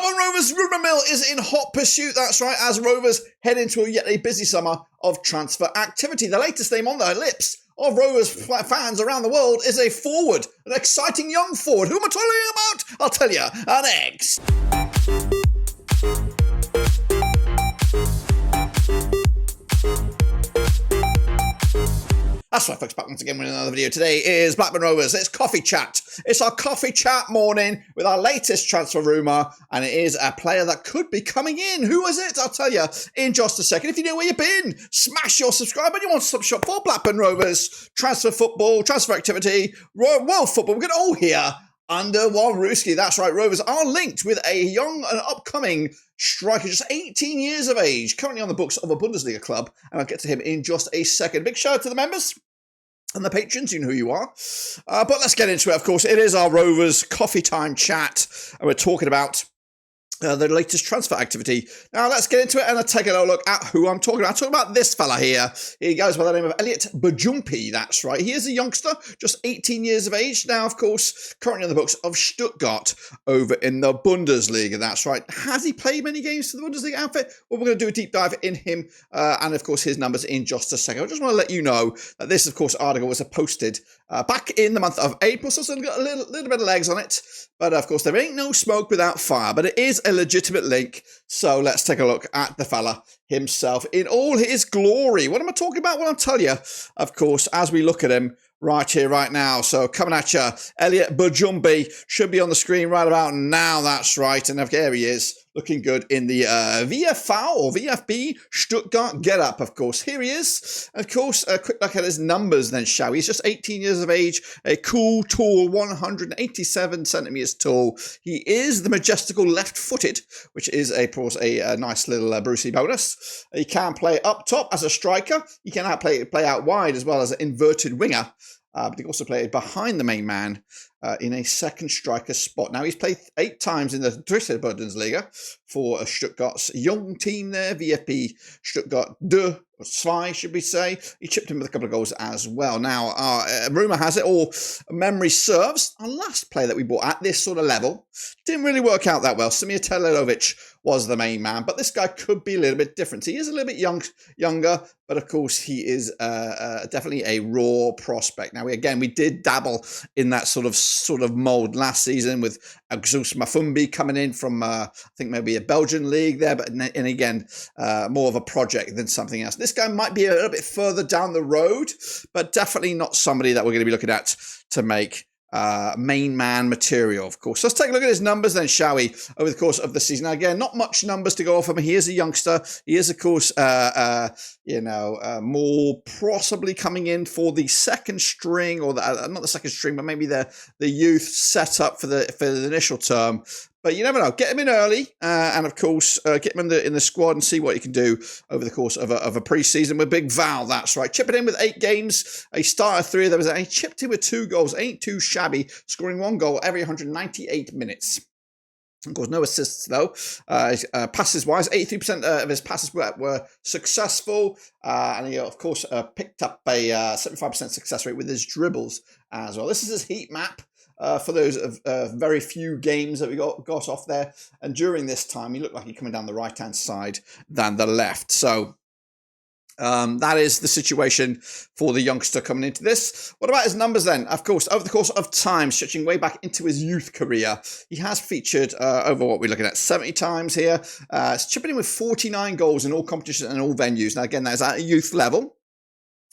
Rovers rumour mill is in hot pursuit, that's right, as Rovers head into yet a busy summer of transfer activity. The latest name on the lips of Rovers fans around the world is a forward, an exciting young forward. Who am I talking about? I'll tell you next. That's right, folks, back once again with another video. Today is Blackburn Rovers. It's coffee chat. It's our coffee chat morning with our latest transfer rumour, and it is a player that could be coming in. Who is it? I'll tell you in just a second. If you know where you've been, smash your subscribe button. You want to stop shop for Blackburn Rovers, transfer football, transfer activity, world football. We're going all here under one Ruski. That's right, Rovers are linked with a young and upcoming striker, just 18 years of age, currently on the books of a Bundesliga club, and I'll get to him in just a second. Big shout out to the members and the patrons, you know who you are. But let's get into it, of course. It is our Rovers coffee time chat, and we're talking about the latest transfer activity. Now, let's get into it and take a little look at who I'm talking about. I'm talking about this fella here. He goes by the name of Eliot Bujupi, that's right. He is a youngster, just 18 years of age. Now, of course, currently on the books of Stuttgart over in the Bundesliga, that's right. Has he played many games for the Bundesliga outfit? Well, we're going to do a deep dive in him and, of course, his numbers in just a second. I just want to let you know that this, of course, article was posted back in the month of April, so it's got a little bit of legs on it. But, of course, there ain't no smoke without fire, but it is a legitimate link. So let's take a look at the fella himself in all his glory. What am I talking about? Well, I'll tell you, of course, as we look at him right here, right now. So coming at you, Eliot Bujupi should be on the screen right about now. That's right. And there he is, looking good in the VFV or VFB Stuttgart get-up, of course. Here he is. Of course, a quick look at his numbers then, shall we? He's just 18 years of age, a cool, tall, 187 centimetres tall. He is the majestical left-footed, which is, of course, a nice little Brucey bonus. He can play up top as a striker. He can play out wide as well as an inverted winger. But he also played behind the main man in a second striker spot. Now, he's played 8 times in the Dritte Bundesliga for Stuttgart's young team there, VfB Stuttgart 2, or 2, should we say. He chipped in with a couple of goals as well. Now, rumour has it, or memory serves, our last player that we bought at this sort of level didn't really work out that well. Samir Telelovic was the main man, but this guy could be a little bit different. He is a little bit younger, but of course he is definitely a raw prospect. Now, we did dabble in that sort of mould last season with Axus Mafumbi coming in from I think maybe a Belgian league there, but and again more of a project than something else. This guy might be a little bit further down the road, but definitely not somebody that we're going to be looking at to make main man material, of course. Let's take a look at his numbers then, shall we, over the course of the season. Now, again, not much numbers to go off of him. He is a youngster. He is, of course, more possibly coming in for the second string, or not the second string, but maybe the youth setup for the initial term. But you never know. Get him in early, and of course, get him in the squad and see what he can do over the course of a pre-season with Big Val. That's right. Chipping in with 8 games. He started 3 of those. And he chipped in with 2 goals. Ain't too shabby. Scoring 1 goal every 198 minutes. Of course, no assists, though. Passes-wise, 83% of his passes were successful. And he, of course, picked up a 75% success rate with his dribbles as well. This is his heat map. For those very few games that we got off there. And during this time, he looked like he's coming down the right-hand side than the left. So that is the situation for the youngster coming into this. What about his numbers then? Of course, over the course of time, stretching way back into his youth career, he has featured over what we're looking at 70 times here. It's chipping in with 49 goals in all competitions and all venues. Now, again, that is at a youth level.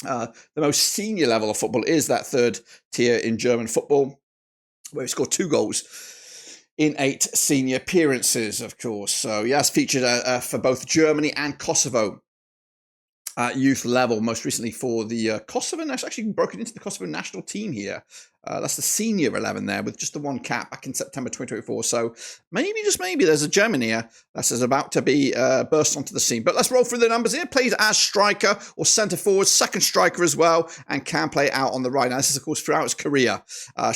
The most senior level of football is that 3rd tier in German football, where he scored 2 goals in 8 senior appearances, of course. So he has featured for both Germany and Kosovo at youth level, most recently for the Kosovo. Actually broken into the Kosovo national team here. That's the senior 11 there, with just the 1 cap back in September 2024. So maybe, just maybe, there's a German here that's about to be burst onto the scene. But let's roll through the numbers here. Plays as striker or centre forward, second striker as well, and can play out on the right. Now, this is, of course, throughout his career.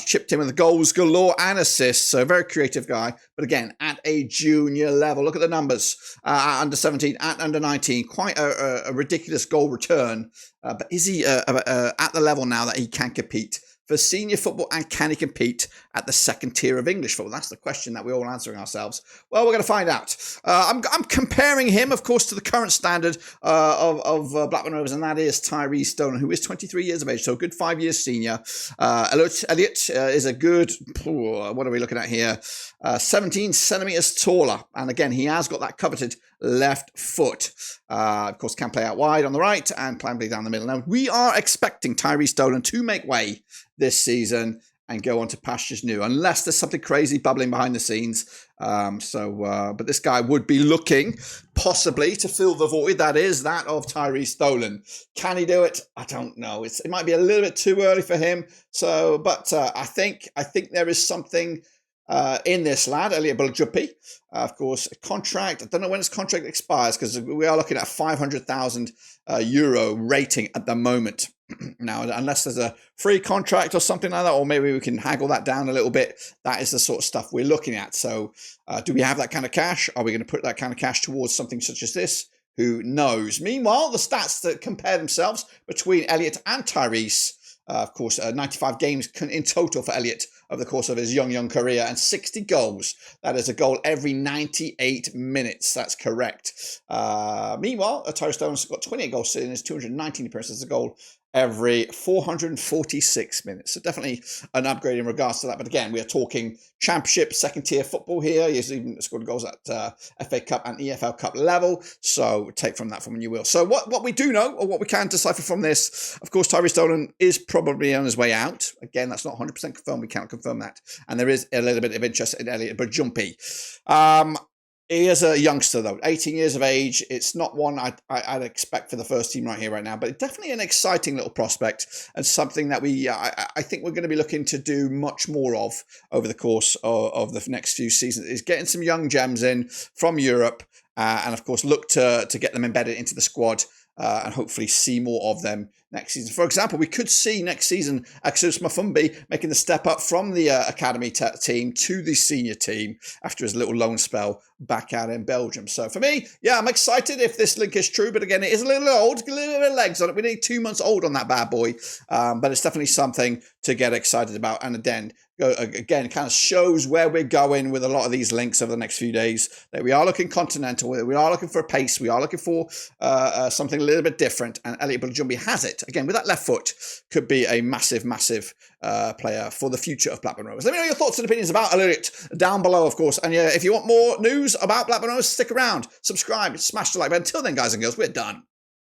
Chipped in with goals galore and assists. So a very creative guy. But again, at a junior level. Look at the numbers. At under 17, at under 19. Quite a ridiculous goal return. But is he at the level now that he can compete for senior football, and can he compete at the second tier of English football? That's the question that we're all answering ourselves. Well, we're going to find out. I'm comparing him, of course, to the current standard of Blackburn Rovers, and that is Tyrese Stolen, who is 23 years of age, so a good 5 years senior. Eliot is a good, what are we looking at here? 17 centimetres taller. And again, he has got that coveted left foot. Of course, can play out wide on the right and play down the middle. Now, we are expecting Tyrese Stolen to make way this season and go on to pastures new, unless there's something crazy bubbling behind the scenes. But this guy would be looking possibly to fill the void that is that of Tyrese Stolen. Can he do it? I don't know. It might be a little bit too early for him. But I think there is something in this lad, Eliot Bujupi. Of course, a contract. I don't know when his contract expires because we are looking at a 500,000 euro rating at the moment. Now, unless there's a free contract or something like that, or maybe we can haggle that down a little bit, that is the sort of stuff we're looking at. So do we have that kind of cash? Are we going to put that kind of cash towards something such as this? Who knows? Meanwhile, the stats that compare themselves between Eliot and Tyrese, of course, 95 games in total for Eliot over the course of his young career and 60 goals. That is a goal every 98 minutes. That's correct. Meanwhile, Tyrese Stone's got 28 goals in his 219 appearances, a goal every 446 minutes. So definitely an upgrade in regards to that. But again, we are talking championship, second tier football here. He's even scored goals at FA Cup and EFL Cup level. So take from that from when you will. So what we do know, or what we can decipher from this, of course, Tyrese Stolen is probably on his way out. Again, that's not 100% confirmed. We can't confirm that. And there is a little bit of interest in Eliot Bujupi. He is a youngster, though, 18 years of age. It's not one I'd expect for the first team right here, right now, but definitely an exciting little prospect and something that I think we're going to be looking to do much more of over the course of the next few seasons, is getting some young gems in from Europe and, of course, look to get them embedded into the squad and hopefully see more of them next season. For example, we could see next season Axus Mafumbi making the step up from the academy team to the senior team after his little loan spell back out in Belgium. So for me, yeah, I'm excited if this link is true. But again, it is a little old, a little bit of legs on it. We need 2 months old on that bad boy. But it's definitely something to get excited about. And again, kind of shows where we're going with a lot of these links over the next few days. That we are looking continental. We are looking for a pace. We are looking for something a little bit different. And Eliot Bujupi has it. Again, with that left foot, could be a massive player for the future of Blackburn Rovers. Let me know your thoughts and opinions about Eliot down below, of course. And if you want more news about Blackburn Rovers, stick around, subscribe, smash the like button. Until then, guys and girls, we're done.